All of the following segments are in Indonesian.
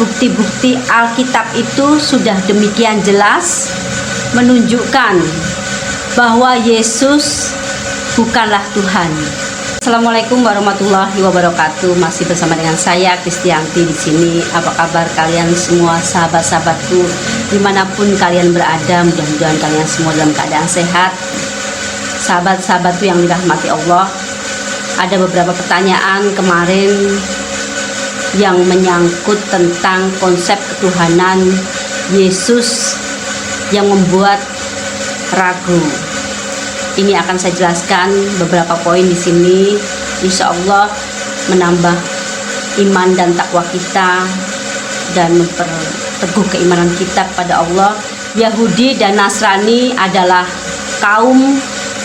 Bukti-bukti Alkitab itu sudah demikian jelas menunjukkan bahwa Yesus bukanlah Tuhan. Assalamualaikum warahmatullahi wabarakatuh. Masih bersama dengan saya Kristianti di sini. Apa kabar kalian semua, sahabat-sahabatku, dimanapun kalian berada? Mudah-mudahan kalian semua dalam keadaan sehat. Sahabat-sahabatku yang dirahmati Allah, ada beberapa pertanyaan kemarin yang menyangkut tentang konsep ketuhanan Yesus yang membuat ragu. Ini akan saya jelaskan beberapa poin di sini. Insya Allah menambah iman dan takwa kita dan memperteguh keimanan kita pada Allah. Yahudi dan Nasrani adalah kaum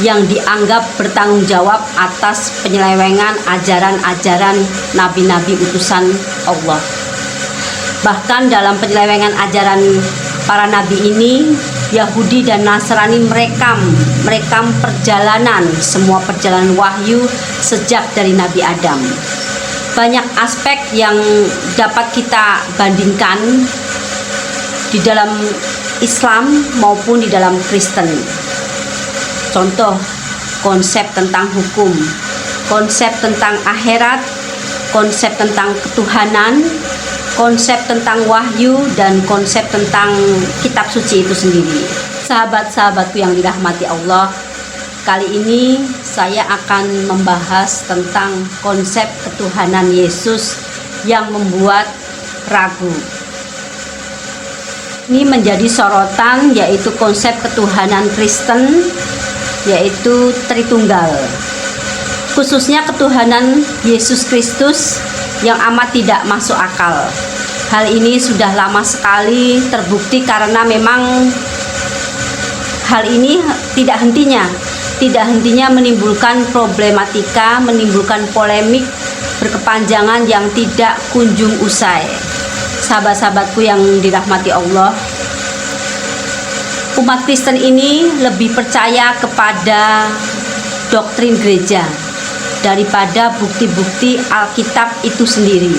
yang dianggap bertanggung jawab atas penyelewengan ajaran-ajaran nabi-nabi utusan Allah. Bahkan dalam penyelewengan ajaran para nabi ini, Yahudi dan Nasrani merekam semua perjalanan wahyu sejak dari Nabi Adam. Banyak aspek yang dapat kita bandingkan di dalam Islam maupun di dalam Kristen. Contoh, konsep tentang hukum, konsep tentang akhirat, konsep tentang ketuhanan, konsep tentang wahyu, dan konsep tentang kitab suci itu sendiri. Sahabat-sahabatku yang dirahmati Allah, kali ini saya akan membahas tentang konsep ketuhanan Yesus yang membuat ragu. Ini menjadi sorotan, yaitu konsep ketuhanan Kristen, yaitu Tritunggal, khususnya ketuhanan Yesus Kristus yang amat tidak masuk akal. Hal ini sudah lama sekali terbukti karena memang hal ini tidak hentinya menimbulkan problematika, menimbulkan polemik berkepanjangan yang tidak kunjung usai. Sahabat-sahabatku yang dirahmati Allah, umat Kristen ini lebih percaya kepada doktrin gereja daripada bukti-bukti Alkitab itu sendiri.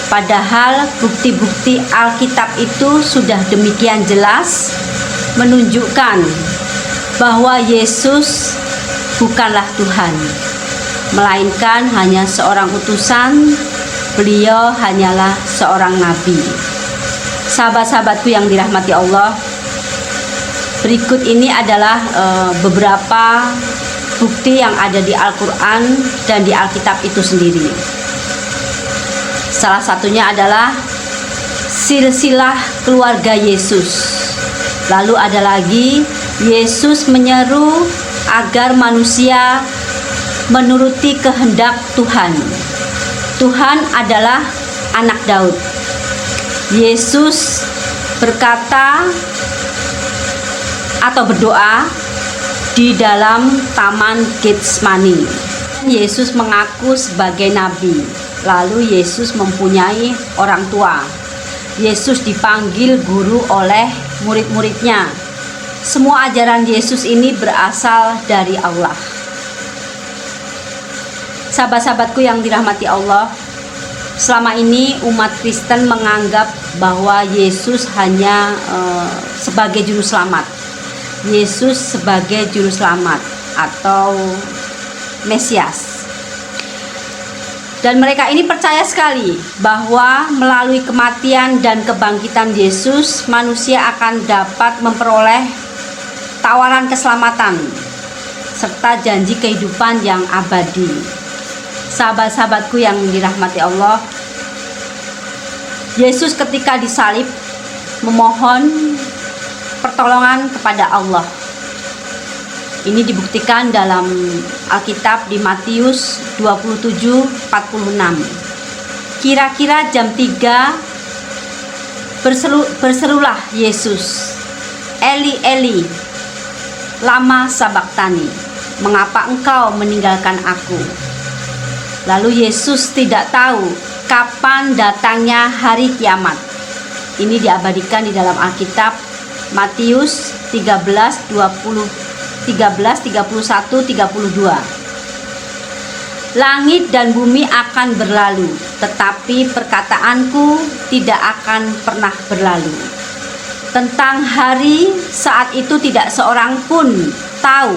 Padahal bukti-bukti Alkitab itu sudah demikian jelas menunjukkan bahwa Yesus bukanlah Tuhan, melainkan hanya seorang utusan. Beliau hanyalah seorang nabi. Sahabat-sahabatku yang dirahmati Allah, berikut ini adalah beberapa bukti yang ada di Al-Quran dan di Alkitab itu sendiri. Salah satunya adalah silsilah keluarga Yesus. Lalu ada lagi, Yesus menyeru agar manusia menuruti kehendak Tuhan. Tuhan adalah anak Daud. Yesus berkata atau berdoa di dalam Taman Getsemani. Yesus mengaku sebagai nabi. Lalu Yesus mempunyai orang tua. Yesus dipanggil guru oleh murid-muridnya. Semua ajaran Yesus ini berasal dari Allah. Sahabat-sahabatku yang dirahmati Allah, selama ini umat Kristen menganggap bahwa Yesus hanya sebagai juru selamat. Yesus sebagai juru selamat atau Mesias. Dan mereka ini percaya sekali bahwa melalui kematian dan kebangkitan Yesus, manusia akan dapat memperoleh tawaran keselamatan serta janji kehidupan yang abadi. Sahabat-sahabatku yang dirahmati Allah, Yesus ketika disalib memohon pertolongan kepada Allah. Ini dibuktikan dalam Alkitab di Matius 27:46. Kira-kira jam 3 berserulah Yesus, Eli Eli, lama sabaktani, mengapa engkau meninggalkan aku? Lalu Yesus tidak tahu kapan datangnya hari kiamat. Ini diabadikan di dalam Alkitab Matius 13:31-32. Langit dan bumi akan berlalu, tetapi perkataanku tidak akan pernah berlalu. Tentang hari saat itu tidak seorang pun tahu,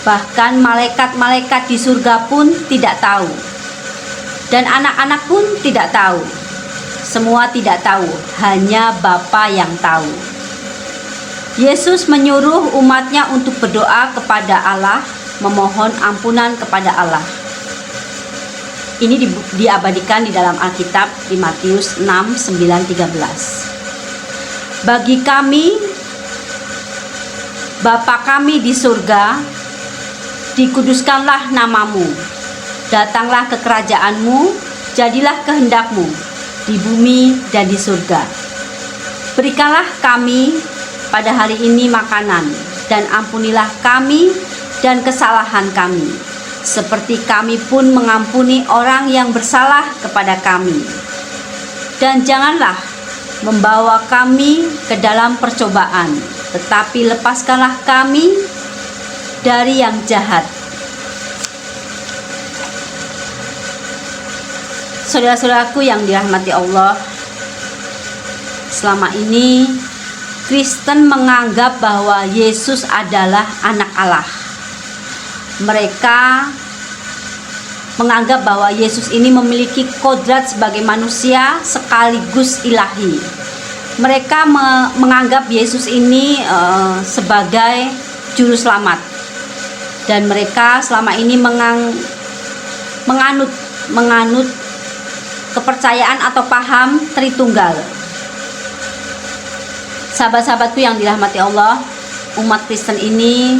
bahkan malaikat-malaikat di surga pun tidak tahu, dan anak-anak pun tidak tahu. Semua tidak tahu, hanya Bapa yang tahu. Yesus menyuruh umatnya untuk berdoa kepada Allah, memohon ampunan kepada Allah. Ini diabadikan di dalam Alkitab di Matius 6, 9, 13. Bagi kami, Bapa kami di surga, dikuduskanlah namamu, datanglah ke kerajaanmu, jadilah kehendakmu di bumi dan di surga. Berikanlah kami pada hari ini makanan, dan ampunilah kami dan kesalahan kami, seperti kami pun mengampuni orang yang bersalah kepada kami. Dan janganlah membawa kami ke dalam percobaan, tetapi lepaskanlah kami dari yang jahat. Saudara-saudaraku yang dirahmati Allah, selama ini Kristen menganggap bahwa Yesus adalah anak Allah. Mereka menganggap bahwa Yesus ini memiliki kodrat sebagai manusia sekaligus ilahi. Mereka menganggap Yesus ini sebagai juru selamat, dan mereka selama ini menganut kepercayaan atau paham Tritunggal. Sahabat-sahabatku yang dirahmati Allah, umat Kristen ini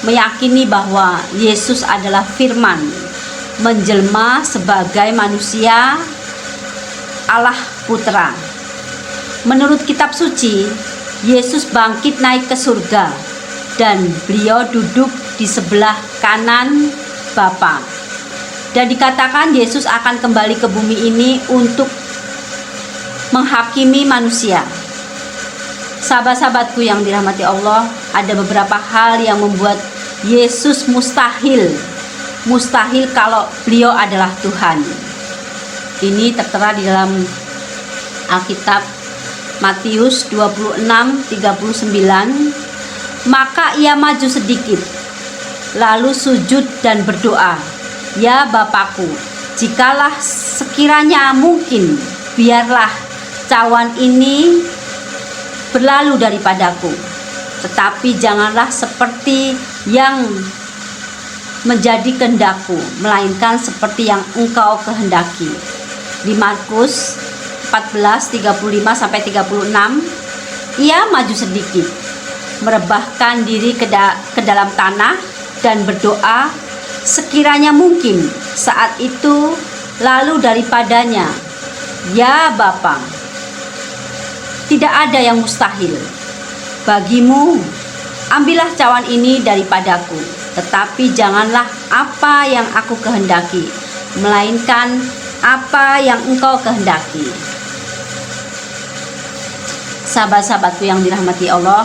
meyakini bahwa Yesus adalah firman, menjelma sebagai manusia, Allah Putra. Menurut kitab suci, Yesus bangkit naik ke surga dan beliau duduk di sebelah kanan Bapa. Dan dikatakan Yesus akan kembali ke bumi ini untuk menghakimi manusia. Sahabat-sahabatku yang dirahmati Allah, ada beberapa hal yang membuat Yesus mustahil kalau beliau adalah Tuhan. Ini tertera di dalam Alkitab Matius 26, 39. Maka ia maju sedikit, lalu sujud dan berdoa, "Ya Bapakku, jikalau sekiranya mungkin, biarlah cawan ini berlalu daripadaku, tetapi janganlah seperti yang menjadi kehendakku, melainkan seperti yang Engkau kehendaki." Di Markus 14, 35-36, ia maju sedikit, merebahkan diri ke dalam tanah dan berdoa sekiranya mungkin. Saat itu lalu daripadanya, "Ya Bapa, tidak ada yang mustahil bagimu, ambillah cawan ini daripadaku, tetapi janganlah apa yang aku kehendaki, melainkan apa yang Engkau kehendaki." Sahabat-sahabatku yang dirahmati Allah,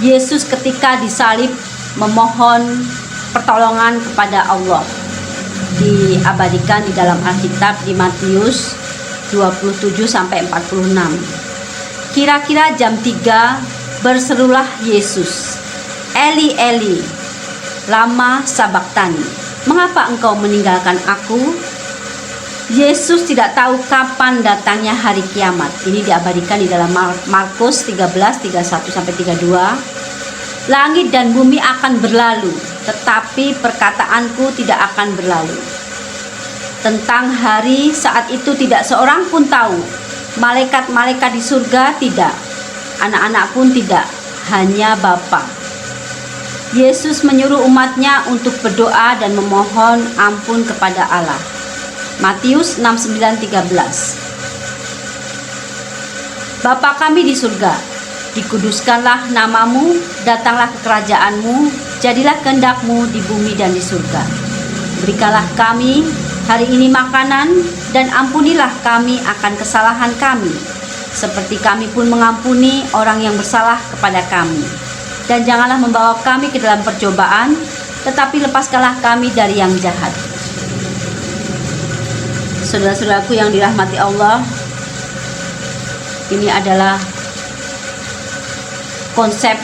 Yesus ketika disalib memohon pertolongan kepada Allah. Diabadikan di dalam Alkitab di Matius 27-46. Kira-kira jam 3 berserulah Yesus, "Eli, Eli, lama sabaktani?" "Mengapa engkau meninggalkan aku?" Yesus tidak tahu kapan datangnya hari kiamat. Ini diabadikan di dalam Markus 13, 31-32. "Langit dan bumi akan berlalu, tetapi perkataanku tidak akan berlalu." Tentang hari saat itu tidak seorang pun tahu. Malaikat-malaikat di surga tidak, anak-anak pun tidak, hanya Bapa. Yesus menyuruh umatnya untuk berdoa dan memohon ampun kepada Allah. Matius 6, 9, 13. "Bapa kami di surga, dikuduskanlah namamu, datanglah ke kerajaanmu, jadilah kehendakmu di bumi dan di surga. Berikanlah kami hari ini makanan, dan ampunilah kami akan kesalahan kami, seperti kami pun mengampuni orang yang bersalah kepada kami. Dan janganlah membawa kami ke dalam percobaan, tetapi lepaskanlah kami dari yang jahat. Saudara-saudaraku yang dirahmati Allah, ini adalah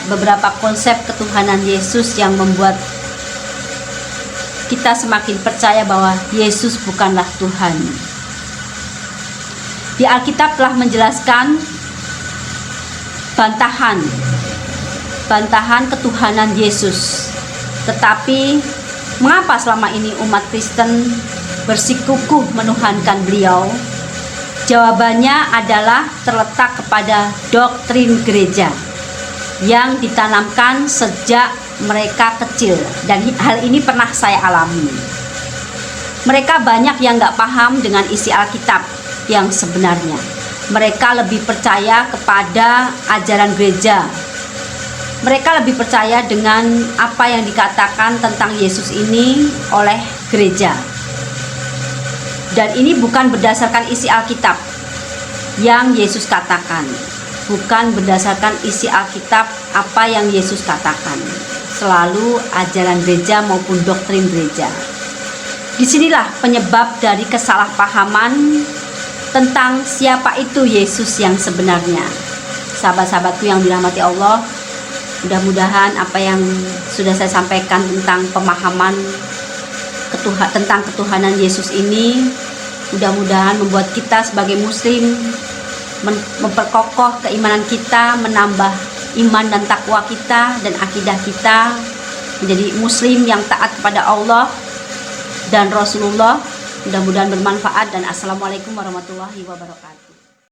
beberapa konsep ketuhanan Yesus yang membuat kita semakin percaya bahwa Yesus bukanlah Tuhan. Di Alkitab telah menjelaskan bantahan ketuhanan Yesus. Tetapi mengapa selama ini umat Kristen bersikukuh menuhankan beliau? Jawabannya adalah terletak kepada doktrin gereja yang ditanamkan sejak mereka kecil, dan hal ini pernah saya alami. Mereka banyak yang gak paham dengan isi Alkitab yang sebenarnya. Mereka lebih percaya kepada ajaran gereja. Mereka lebih percaya dengan apa yang dikatakan tentang Yesus ini oleh gereja. Dan ini bukan berdasarkan isi Alkitab yang Yesus katakan, bukan berdasarkan isi Alkitab apa yang Yesus katakan, selalu ajaran gereja maupun doktrin gereja. Disinilah penyebab dari kesalahpahaman tentang siapa itu Yesus yang sebenarnya. Sahabat-sahabatku yang dirahmati Allah, mudah-mudahan apa yang sudah saya sampaikan tentang pemahaman tentang ketuhanan Yesus ini, mudah-mudahan membuat kita sebagai muslim memperkokoh keimanan kita, menambah iman dan takwa kita dan akidah kita, menjadi muslim yang taat kepada Allah dan Rasulullah. Mudah-mudahan bermanfaat, dan assalamualaikum warahmatullahi wabarakatuh.